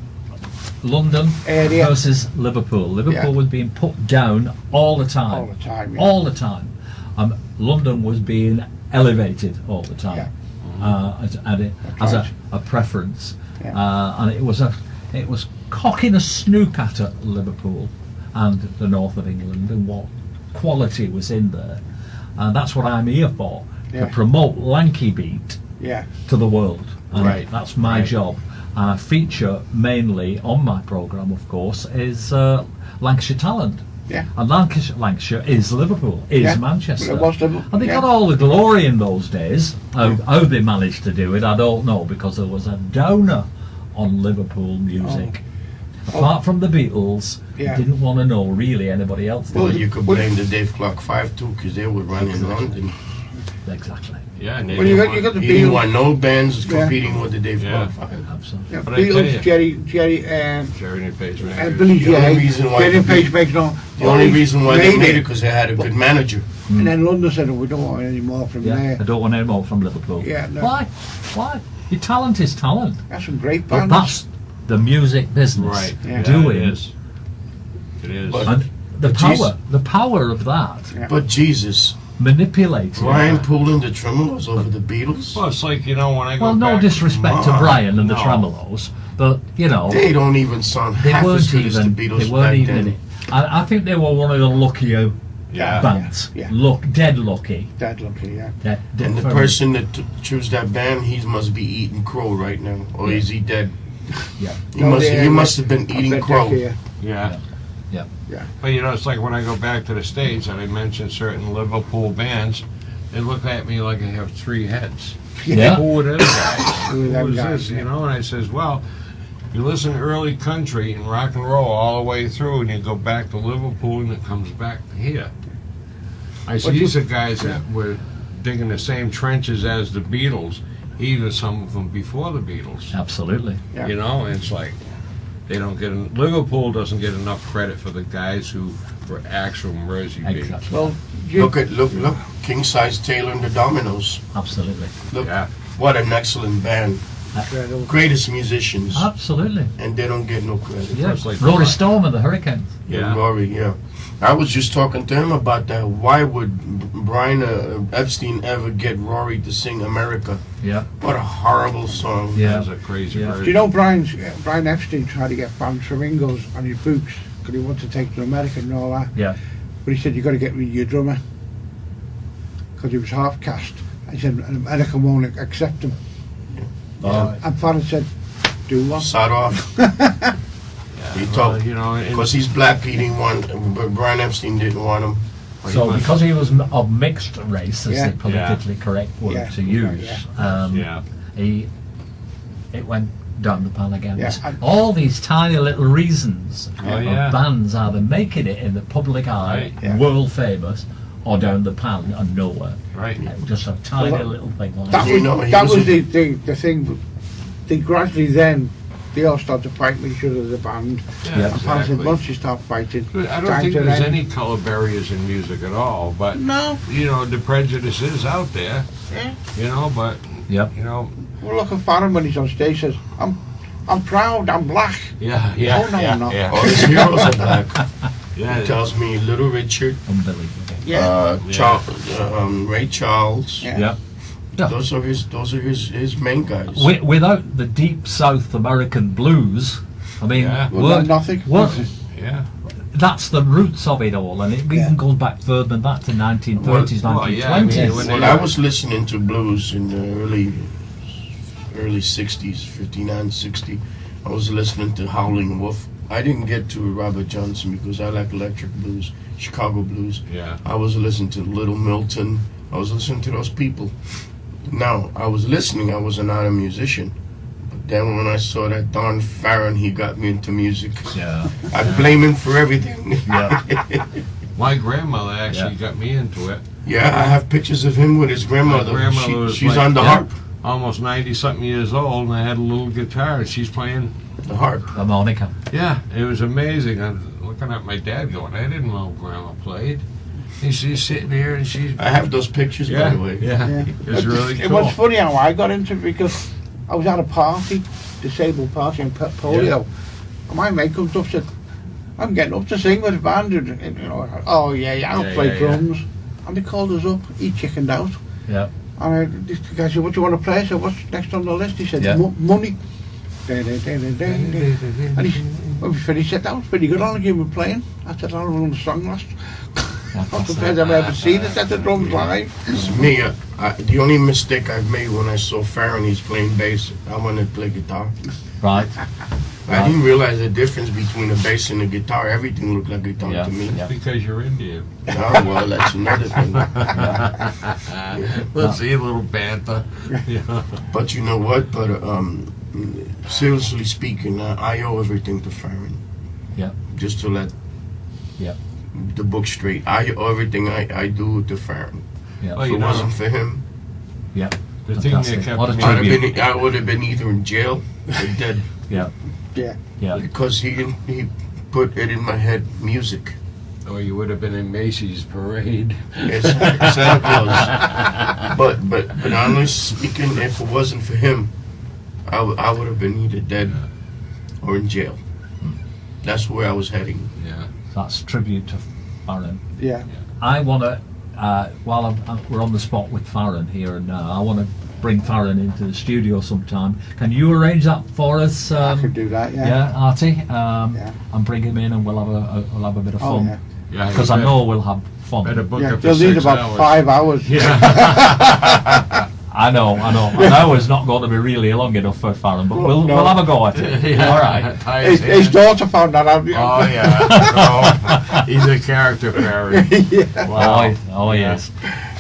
London Area. versus Liverpool. Liverpool Yeah. was being put down all the time. All the time, yeah. All the time. London was being elevated all the time. As a preference. Yeah. And it was cocking a snook at Liverpool and the north of England and what quality was in there. And that's what I'm here for, Yeah. to promote Lanky Beat Yeah. to the world. And Right. that's my Right. job. And I feature mainly on my programme, of course, is Lancashire Talent. Yeah. And Lancashire is Liverpool, is Yeah. Manchester. It was Liverpool, And they yeah. got all the glory in those days. How they managed to do it, I don't know, because there was a downer on Liverpool music. Apart from the Beatles, Yeah. didn't want to know really anybody else. Well, did. you could blame the Dave Clark 5 too, because they would run in London. Exactly. Yeah, and they Well, you didn't got the He didn't Beatles. want no bands Yeah. competing with the Dave Yeah. Clark 5. Absolutely. Yeah, But I tell you- Beatles, Jerry, Sheridan Page and Billy The only J. reason why Jerry the Page Beat- makes no. The only reason why they made it because they had a good manager. And then London said, "Oh, we don't want any more from Yeah, I there." don't want any more from Liverpool. Yeah, no. Why? Why? Your talent is talent. That's some great But bands. that's the music business. Right. Yeah. Doing. It is. It is. But- And the But power of that, Yeah. But Jesus, manipulating. Brian Poole and the Tremolos over the Beatles? Well, it's like, you know, when I go Well, no back, disrespect to Come on. Brian and the No. Tremolos, but you know, They don't even sound they half as weren't good as the even. Beatles They weren't back even in then. it. I think they were one of the luckier Yeah. bands. Yeah. Dead lucky. Dead lucky, yeah. Dead And the for- person that chose that band, he must be eating crow right now. Or is he dead? Yeah. He must have been eating crow. Yeah. Yeah. Yeah. But you know, it's like when I go back to the States and I mention certain Liverpool bands, they look at me like I have three heads. Yeah. Who are those guys? Who are them Who is guys, this? yeah. You know, and I says, well, you listen to early country and rock and roll all the way through, and you go back to Liverpool, and it comes back to here. I said, But these are guys that were digging the same trenches as the Beatles, even some of them before the Beatles. Absolutely. Yeah. You know, and it's like they don't get Liverpool doesn't get enough credit for the guys who were actual Mersey Beats. Exactly. Well, Look, King Size Taylor and the Dominoes. Absolutely. Look, Yeah. what an excellent band. incredible. Greatest musicians. Absolutely. And they don't get no credit. Yeah. It's like- Rory Storm and the Hurricanes. Yeah. Rory, yeah. I was just talking to him about that. Why would Brian Epstein ever get Rory to sing America? Yeah. What a horrible song. Yeah. That's a crazy Yeah. version. Do you know Brian Epstein tried to get banned flamingos on his books because he wanted to take to America and all that. Yeah. But he said, "You got to get rid of your drummer," because he was half caste. He said, "And America won't accept him." And Farron said, "Do what?" Sod off. He Well, told, you know, and- because he's black, he didn't want, but Brian Epstein didn't want him. So because he was of mixed race, as Yeah. the politically correct word Yeah. to use, yeah. it went down the pan again. Yeah. All these tiny little reasons Oh, yeah. of bands either making it in the public eye, Right. Yeah. world famous, or down the pan and nowhere. Right. Just a tiny Well, little thing like That that. You was, know, he that was was a- the thing. They gradually then, they all started fighting with each other as a band. Yeah, And Farron said, exactly. once you start fighting, I don't time think to there's then- any color barriers in music at all, but No. you know, the prejudice is out there. Yeah. You know, but Yep. you know, Well, look at Farron when he's on stage, says, I'm proud, I'm black. yeah, Oh, no, yeah, I'm not. yeah, All his heroes are black. yeah. He tells me Little Richard, Unbelievable. Yeah. Ray Charles. Yeah. Yeah. Yeah. Those are his main guys. Without the deep South American blues, I mean, Yeah. Well, nothing. Yeah. that's the roots of it all, and it Yeah. even goes back further than that to 1930s, Well, yeah, I mean, 1920s. when Well, they- I was listening to blues in the early 60s, 59, 60. I was listening to Howlin' Wolf. I didn't get to Robert Johnson because I like electric blues, Chicago blues. Yeah. I was listening to Little Milton. I was listening to those people. Now, I was listening, I was not a musician. But then when I saw that Don Farron, he got me into music. Yeah. I blame him for everything. Yeah. My grandmother actually Yeah. got me into it. Yeah, I have pictures of him with his grandmother. My grandmother was She's like- on the yeah. harp. Almost 90-something years old, and I had a little guitar, and she's playing. The harp. Harmonica. Yeah, it was amazing. I'm looking at my dad going, I didn't know Grandma played. And she's sitting here, and she's... I have those pictures, by the way. Yeah, Yeah. it was really It cool. was funny how I got into it because I was at a party, disabled party in Polio. And my mate comes up and said, I'm getting up to sing with a band. And, you know, oh yeah, I'll Yeah, play yeah, drums. And they called us up, he chickened out. Yeah. And this guy said, what do you want to play? I said, what's next on the list? He said, Yeah. Money. And he, when we finished, he said, that was pretty good. How long have you been playing? I said, I don't know the song last. Not the best I've ever seen it at the drums live. It's me. The only mistake I've made when I saw Farron, he's playing bass, I wanted to play guitar. Right. I didn't realize the difference between a bass and a guitar. Everything looked like guitar Yeah. to me. Yeah. Because you're Indian. Oh, well, that's another thing. Let's see a little banter. Yeah. But you know what? But seriously speaking, I owe everything to Farron. Yeah. Just to let Yeah. the book straight. I owe everything I do to Farron. Yeah. Oh, If you it know, wasn't for him, Yeah. the thing Fantastic. that kept What a me... tribute. I would have been either in jail or dead. Yeah. Yeah. Yeah. Because he put it in my head, music. Or you would have been in Macy's parade. Yes, Santa Claus. But honestly speaking, if it wasn't for him, I would have been either dead or in jail. That's where I was heading. Yeah. That's tribute to Farron. Yeah. I want to, while we're on the spot with Farron here and now, I want to bring Farron into the studio sometime. Can you arrange that for us? I could do that, yeah. Yeah, Arty, Yeah. and bring him in, and we'll have a bit of Oh, fun. yeah. Yeah, Because I know we'll have fun. Better book Yeah, it for they'll need 6 about hours. 5 hours. Yeah. I know. An hour's not going to be really long enough for Farron, but No. we'll have a go at it. Yeah. All right. Tie His hand. daughter found that out. Oh yeah. He's a character, Barry. Wow. Oh yes.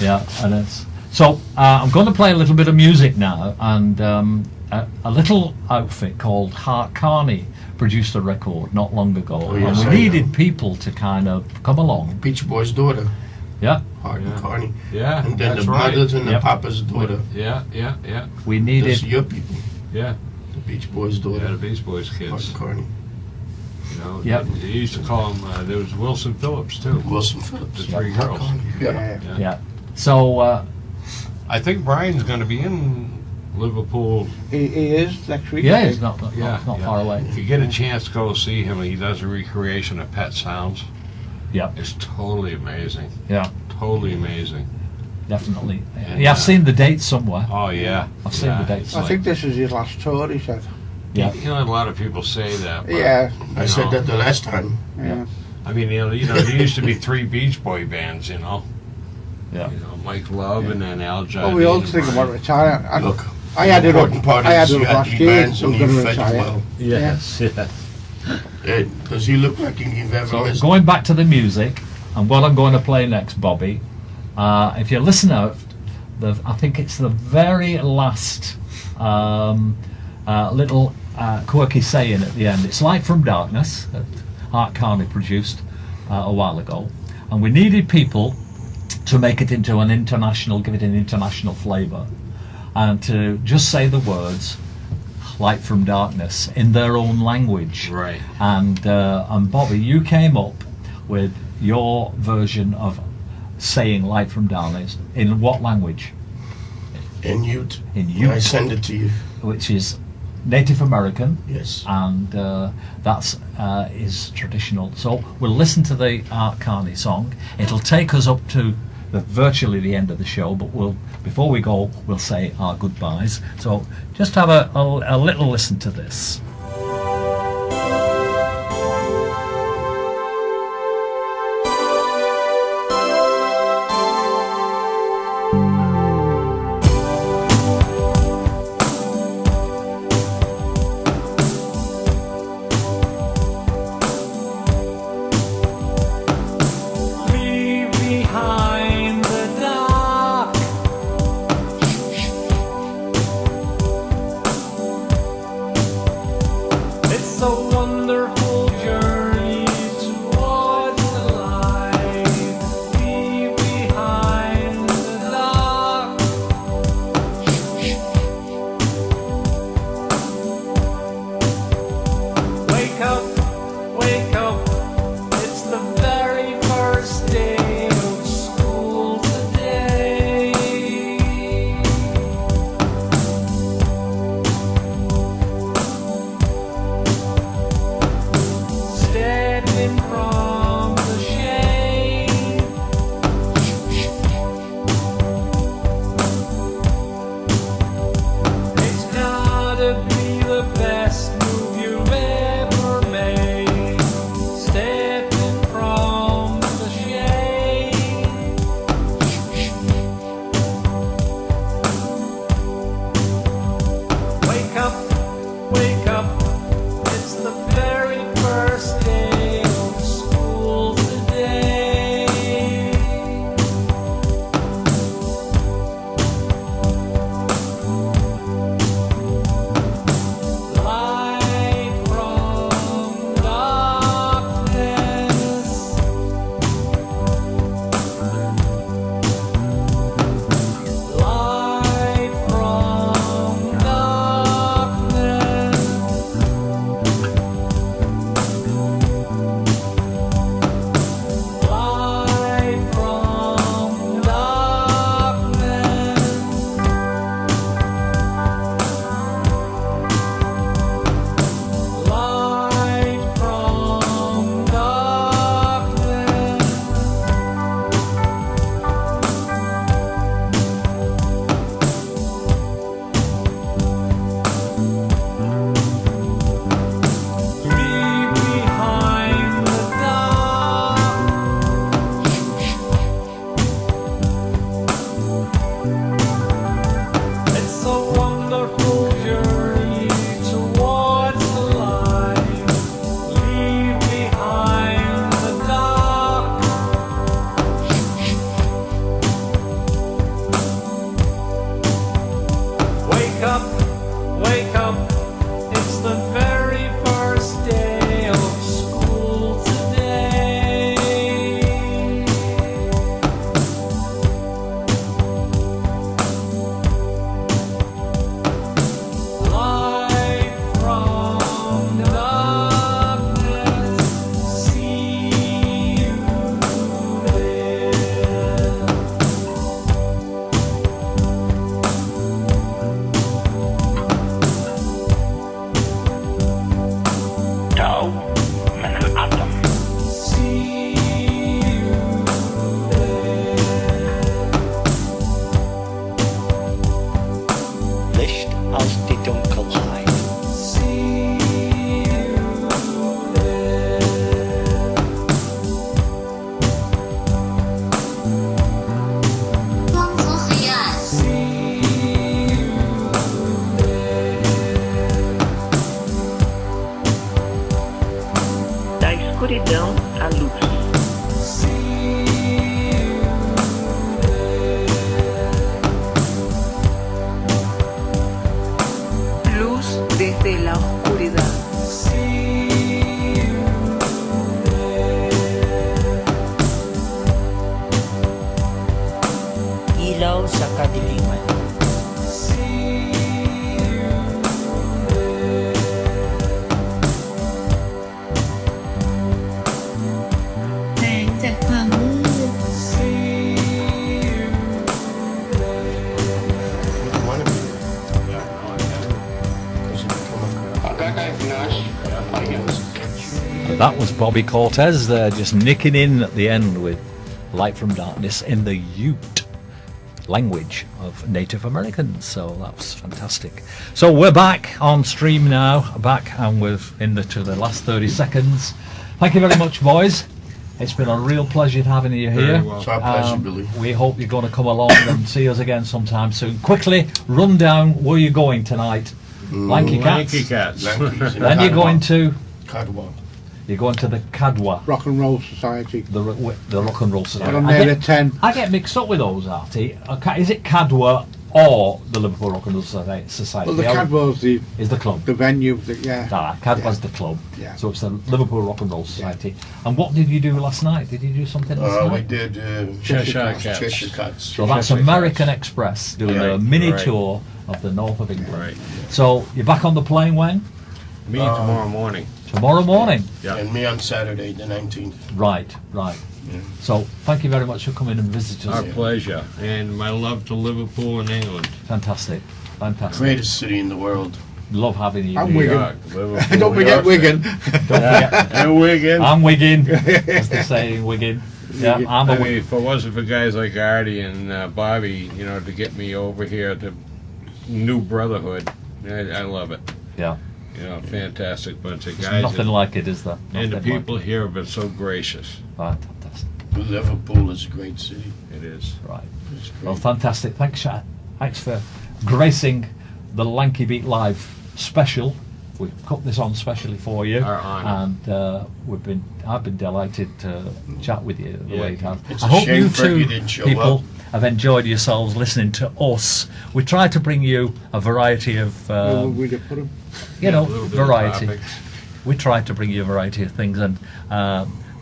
Yeah, and it's so. I'm going to play a little bit of music now, and a little outfit called Hart Carney produced a record not long ago, yes, and I we needed know. people to kind of come along. Beach Boy's daughter, Yeah, Hart and Yeah. Carney. Yeah. And then that's the right. brothers and Yep. the papa's daughter. Yeah. we Those needed. are your people. Yeah. The Beach Boys' daughter, Yeah, the Beach Boys Hart kids. and Carney. You know, Yep. they used to call them. There was Wilson Phillips too. Wilson Phillips. The three Hart girls. Carney. Yeah. Yeah. Yeah. So I think Brian's going to be in Liverpool. He is next week. yeah, I it's think. not far away. If you get a chance to go see him, he does a recreation of Pet Sounds. Yeah, It's totally amazing. yeah, Totally amazing. definitely. And, Yeah, I've seen the date somewhere. Oh yeah. I've seen the dates. it's I like- think this is his last tour, he said. Yeah. You know, a lot of people say that. But, Yeah. I you said know, that the last time. Yeah. I mean, there used to be 3 Beach Boy bands. You know, Yeah. Mike Love and then Al Jardine. Well, we all and think Brian. about retiring. Look, I had the it up. important part I had is it you up had last to be year. bands and I'm you going to fed retire. well. Yes. Yes. Does he look like you've ever So missed? going back to the music, and what I'm going to play next, Bobbie, if you listen out, I think it's the very last little quirky saying at the end. It's Light from Darkness that Art Carney produced a while ago, and we needed people to make it into an international, give it an international flavour, and to just say the words Light from Darkness in their own language. Right. And Bobbie, you came up with your version of saying Light from Darkness in what language? In Ute. In Ute. I send it to you. Which is Native American, Yes. and that's is traditional. So we'll listen to the Art Carney song. It'll take us up to virtually the end of the show, but before we go, we'll say our goodbyes. So just have a little listen to this. Leave behind the dark. wake up, it's the very first day of school today. Stepping from the shade, it's gotta be the best move you've ever made. Stepping from the shade, wake up, it's the very first day of school today. Light from darkness, light from darkness, light from darkness. Light from darkness. Leave behind the dark. It's a wonderful journey towards the light. Leave behind the dark. Wake up, it's the very first day of school today. Light from darkness, see you there. Tao من العظم See you there. Licht aus die Dunkelheit. See you there. See you Da escuridão à luz. Luz desde la oscuridad. Ilaw sa kadiliman. That was Bobbie Cortez there, just nicking in at the end with Light from Darkness in the Ute language of Native Americans. So that was fantastic. So we're back on stream now, back, and we're to the last 30 seconds. Thank you very much, boys. It's been a real pleasure having you here. Well. It's our pleasure, Billy. We hope you're going to come along and see us again sometime soon. Quickly, run down where you're going tonight. Lanky Cats. Lanky Cats. Lankies in Then you're going to... Cadwa. You're going to the Cadwa. Rock and Roll Society. The Rock and Roll Society. I'm there at 10. I get mixed up with those, Arty. Is it Cadwa or the Liverpool Rock and Roll Society? Well, the Cadwa's is the club. the venue, yeah. Cadwa's the club. Yeah. So it's the Liverpool Rock and Roll Society. And what did you do last night? Did you do something last We night? did Cheshire Cats. Cheshire Cats. So that's Cheshire American Cats. Express doing Yeah, a mini right. tour of the north of England. Right. So you're back on the plane when? Me tomorrow morning. Tomorrow morning. Yeah. And me on Saturday, the 19th. Right. So thank you very much for coming and visiting Our us. pleasure. And my love to Liverpool and England. Fantastic. Greatest city in the world. Love having you I'm here. Wigan. York, Liverpool, Don't forget USA. Wigan. And Wigan. I'm Wigan, as they say in Wigan. Yeah, I'm a I mean, Wigan. if it wasn't for guys like Arty and Bobbie, you know, to get me over here to New Brotherhood, I love it. Yeah, You know, fantastic bunch of there's guys. nothing like it, is there? and the Nothing like people here have been so gracious. it. Right, fantastic. Liverpool is a great city. It is. Right. It's great. Well, fantastic. Thanks, Shat. Thanks for gracing the Lanky Beat Live special. We put this on specially for you, Our honour. and I've been delighted to chat with you the Yeah. way it has. It's I a hope shame you Fergie two didn't show people up. have enjoyed yourselves listening to us. We try to bring you a variety of, Where would we put him? you know, A little bit of variety. topics. We try to bring you a variety of things, and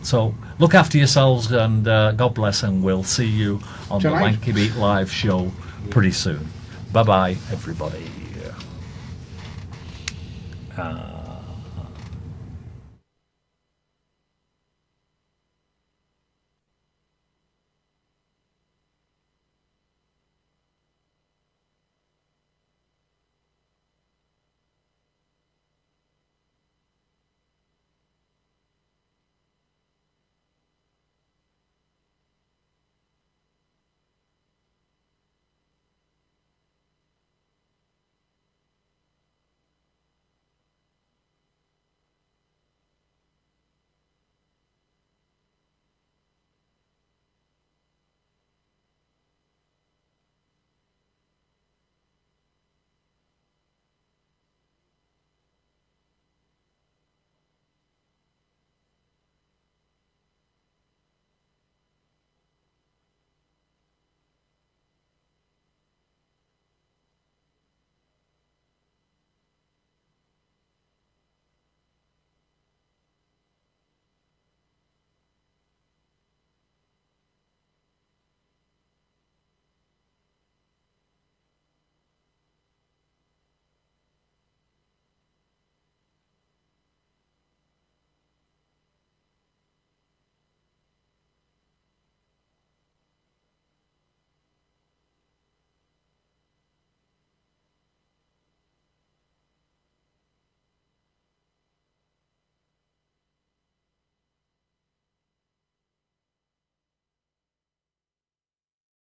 so look after yourselves, and God bless, and we'll see you on the Tonight. Lanky Beat Live show pretty soon. Bye bye, everybody.